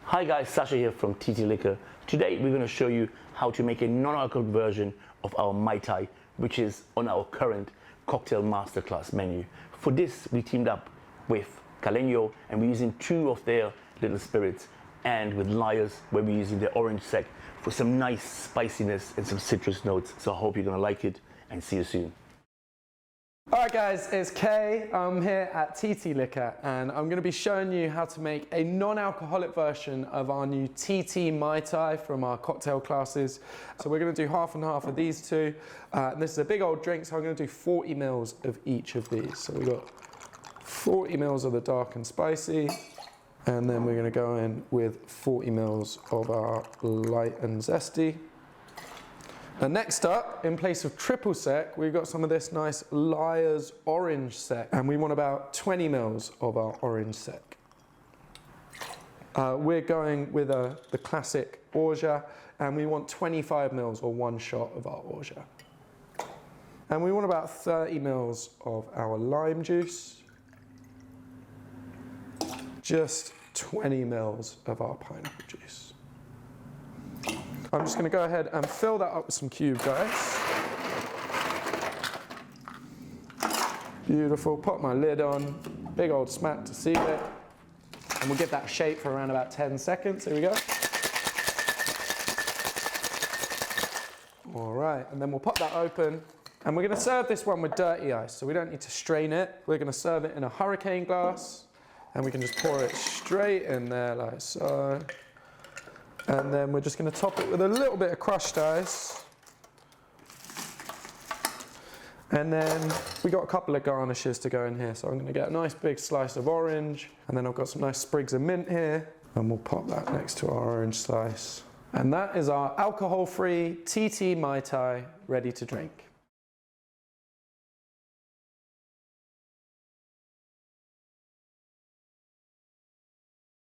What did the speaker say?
Hi guys, Sasha here from TT Liquor. Today we're going to show you how to make a non-alcoholic version of our Mai Tai, which is on our current cocktail masterclass menu. For this we teamed up with Caleño and we're using two of their little spirits, and with Lyre's where we're using the orange sec for some nice spiciness and some citrus notes. So I hope you're going to like it, and see you soon. Alright guys, it's Kay. I'm here at TT Liquor and I'm going to be showing you how to make a non-alcoholic version of our new TT Mai Tai from our cocktail classes. So we're going to do half and half of these two. This is a big old drink, so I'm going to do 40 mils of each of these. So we've got 40 mils of the dark and spicy, and then we're going to go in with 40 mils of our light and zesty. And next up, in place of triple sec, we've got some of this nice Lyre's orange sec, and we want about 20 mils of our orange sec. We're going with the classic Orgeat, and we want 25 mils or one shot of our Orgeat. And we want about 30 mils of our lime juice, just 20 mils of our pineapple juice. I'm just going to go ahead and fill that up with some cubed ice. Beautiful. Pop my lid on. Big old smack to seal it. And we'll give that shape for around about 10 seconds. Here we go. All right, and then we'll pop that open. And we're going to serve this one with dirty ice, so we don't need to strain it. We're going to serve it in a hurricane glass, and we can just pour it straight in there like so. And then we're just going to top it with a little bit of crushed ice. And then we got a couple of garnishes to go in here. So I'm going to get a nice big slice of orange. And then I've got some nice sprigs of mint here. And we'll pop that next to our orange slice. And that is our alcohol-free TT Mai Tai ready to drink.